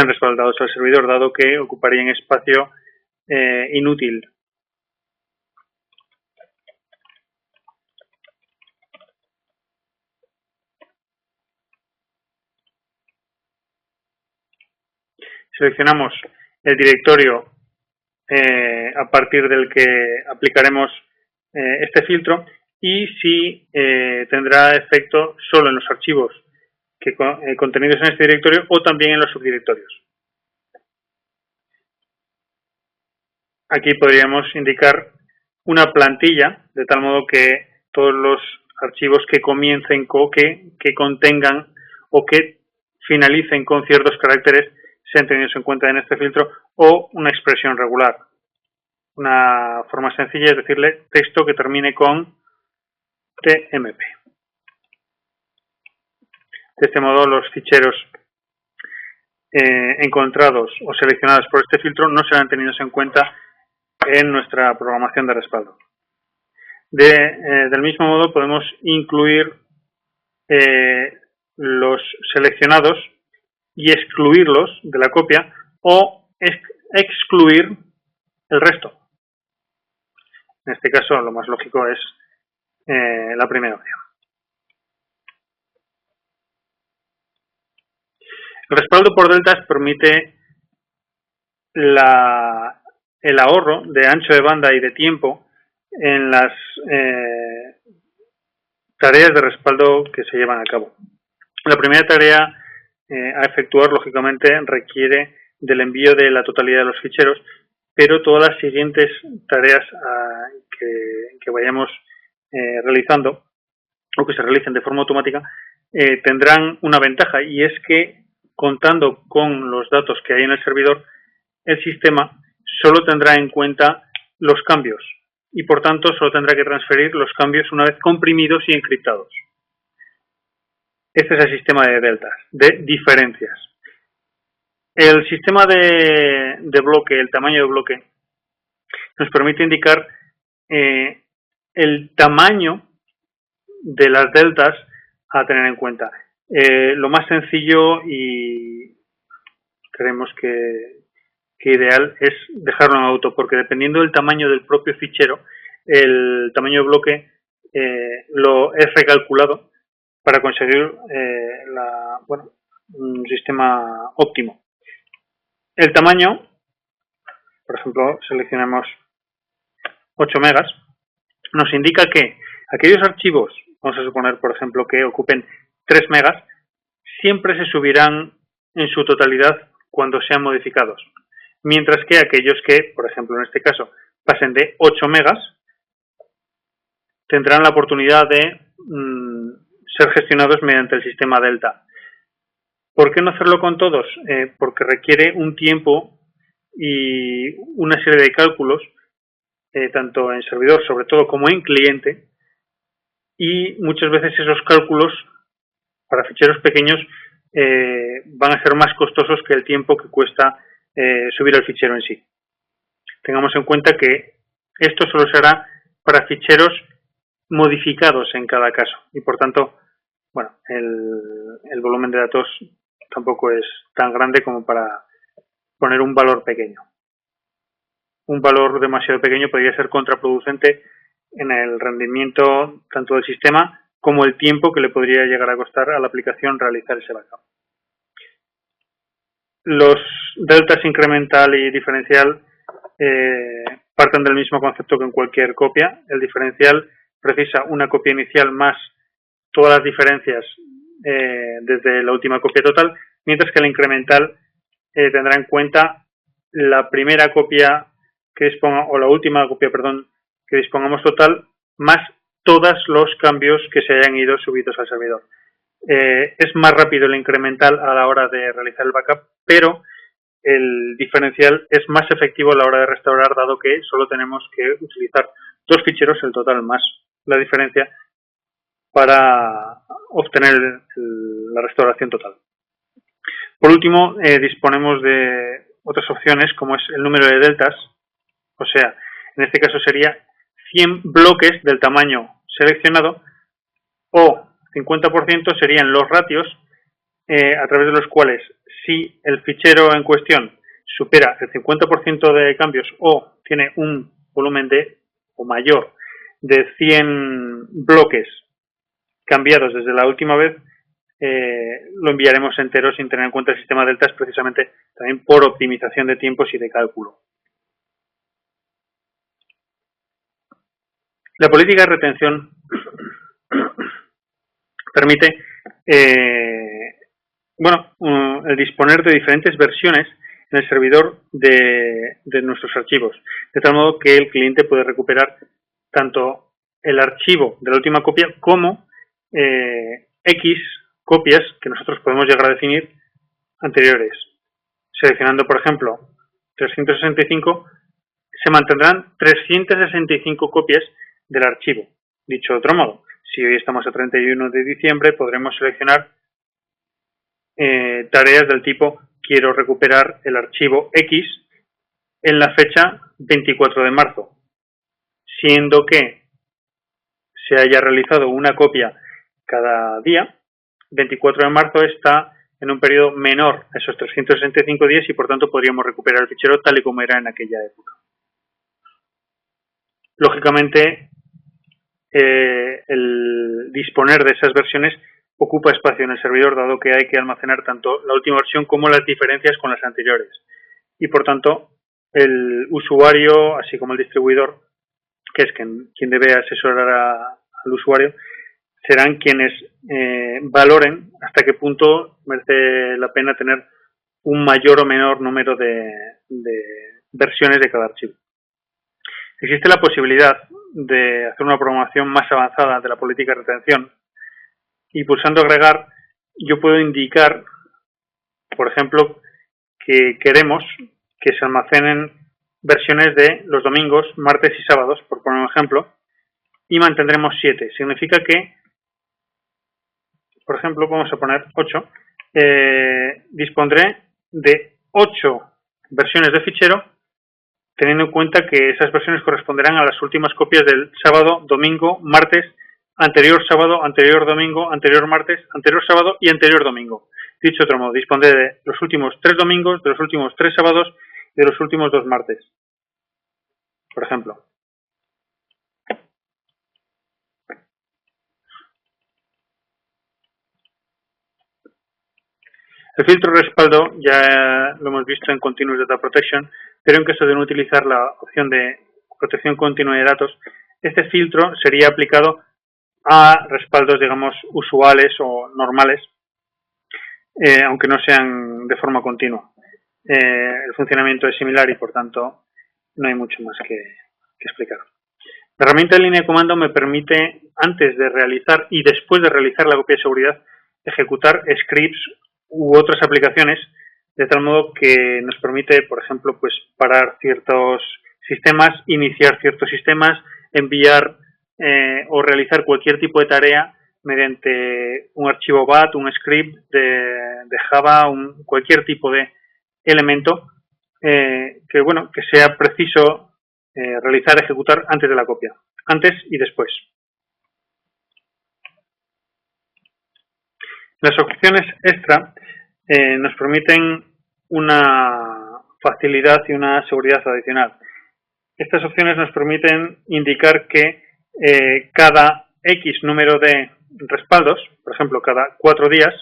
sean respaldados al servidor, dado que ocuparían espacio inútil. Seleccionamos el directorio a partir del que aplicaremos este filtro y si tendrá efecto solo en los archivos contenidos en este directorio o también en los subdirectorios. Aquí podríamos indicar una plantilla de tal modo que todos los archivos que comiencen que contengan o que finalicen con ciertos caracteres sean tenidos en cuenta en este filtro, o una expresión regular. Una forma sencilla es decirle texto que termine con TMP. De este modo, los ficheros encontrados o seleccionados por este filtro no serán tenidos en cuenta en nuestra programación de respaldo. Del mismo modo, podemos incluir los seleccionados y excluirlos de la copia o excluir el resto. En este caso, lo más lógico es la primera opción. El respaldo por deltas permite el ahorro de ancho de banda y de tiempo en las tareas de respaldo que se llevan a cabo. La primera tarea a efectuar, lógicamente, requiere del envío de la totalidad de los ficheros, pero todas las siguientes tareas que vayamos realizando o que se realicen de forma automática tendrán una ventaja, y es que contando con los datos que hay en el servidor, el sistema solo tendrá en cuenta los cambios y por tanto solo tendrá que transferir los cambios una vez comprimidos y encriptados. Este es el sistema de deltas, de diferencias. El sistema de bloque, el tamaño de bloque, nos permite indicar el tamaño de las deltas a tener en cuenta. Lo más sencillo y creemos que ideal es dejarlo en auto, porque dependiendo del tamaño del propio fichero, el tamaño de bloque lo es recalculado para conseguir un sistema óptimo. El tamaño, por ejemplo, seleccionamos 8 megas, nos indica que aquellos archivos, vamos a suponer, por ejemplo, que ocupen 3 megas, siempre se subirán en su totalidad cuando sean modificados. Mientras que aquellos que, por ejemplo, en este caso, pasen de 8 megas, tendrán la oportunidad de ser gestionados mediante el sistema Delta. ¿Por qué no hacerlo con todos? Porque requiere un tiempo y una serie de cálculos, tanto en servidor, sobre todo, como en cliente, y muchas veces esos cálculos para ficheros pequeños van a ser más costosos que el tiempo que cuesta subir el fichero en sí. Tengamos en cuenta que esto solo será para ficheros modificados en cada caso y por tanto, bueno, el volumen de datos tampoco es tan grande como para poner un valor pequeño. Un valor demasiado pequeño podría ser contraproducente en el rendimiento tanto del sistema como el tiempo que le podría llegar a costar a la aplicación realizar ese backup. Los deltas incremental y diferencial parten del mismo concepto que en cualquier copia. El diferencial precisa una copia inicial más todas las diferencias desde la última copia total, mientras que el incremental tendrá en cuenta la primera copia que disponga, o la última copia, perdón, que dispongamos total, más todos los cambios que se hayan ido subidos al servidor. Es más rápido el incremental a la hora de realizar el backup, pero el diferencial es más efectivo a la hora de restaurar, dado que solo tenemos que utilizar 2 ficheros, el total más la diferencia, para obtener la restauración total. Por último, disponemos de otras opciones, como es el número de deltas, o sea, en este caso sería 100 bloques del tamaño seleccionado, o 50% serían los ratios a través de los cuales, si el fichero en cuestión supera el 50% de cambios o tiene un volumen o mayor de 100 bloques cambiados desde la última vez, lo enviaremos entero sin tener en cuenta el sistema deltas, precisamente también por optimización de tiempos y de cálculo. La política de retención permite el disponer de diferentes versiones en el servidor de nuestros archivos, de tal modo que el cliente puede recuperar tanto el archivo de la última copia como X copias que nosotros podemos llegar a definir anteriores. Seleccionando, por ejemplo, 365, se mantendrán 365 copias del archivo. Dicho de otro modo, si hoy estamos a 31 de diciembre, podremos seleccionar tareas del tipo quiero recuperar el archivo X en la fecha 24 de marzo, siendo que se haya realizado una copia cada día. 24 de marzo está en un periodo menor a esos 365 días y por tanto podríamos recuperar el fichero tal y como era en aquella época. Lógicamente, el disponer de esas versiones ocupa espacio en el servidor, dado que hay que almacenar tanto la última versión como las diferencias con las anteriores. Y por tanto, el usuario, así como el distribuidor, que es quien debe asesorar al usuario, serán quienes valoren hasta qué punto merece la pena tener un mayor o menor número de versiones de cada archivo. Existe la posibilidad de hacer una programación más avanzada de la política de retención y pulsando agregar yo puedo indicar, por ejemplo, que queremos que se almacenen versiones de los domingos, martes y sábados, por poner un ejemplo, y mantendremos 7. Significa que, por ejemplo, vamos a poner 8, dispondré de 8 versiones de fichero, teniendo en cuenta que esas versiones corresponderán a las últimas copias del sábado, domingo, martes, anterior sábado, anterior domingo, anterior martes, anterior sábado y anterior domingo. Dicho de otro modo, dispondré de los últimos 3 domingos, de los últimos 3 sábados y de los últimos 2 martes, por ejemplo. El filtro respaldo ya lo hemos visto en Continuous Data Protection, pero en caso de no utilizar la opción de protección continua de datos, este filtro sería aplicado a respaldos, digamos, usuales o normales, aunque no sean de forma continua. El funcionamiento es similar y, por tanto, no hay mucho más que explicar. La herramienta de línea de comando me permite, antes de realizar y después de realizar la copia de seguridad, ejecutar scripts u otras aplicaciones, de tal modo que nos permite, por ejemplo, pues parar ciertos sistemas, iniciar ciertos sistemas, enviar o realizar cualquier tipo de tarea mediante un archivo BAT, un script de Java, cualquier tipo de elemento que sea preciso realizar, ejecutar antes de la copia, antes y después. Las opciones extra nos permiten una facilidad y una seguridad adicional. Estas opciones nos permiten indicar que cada X número de respaldos, por ejemplo, cada 4 días,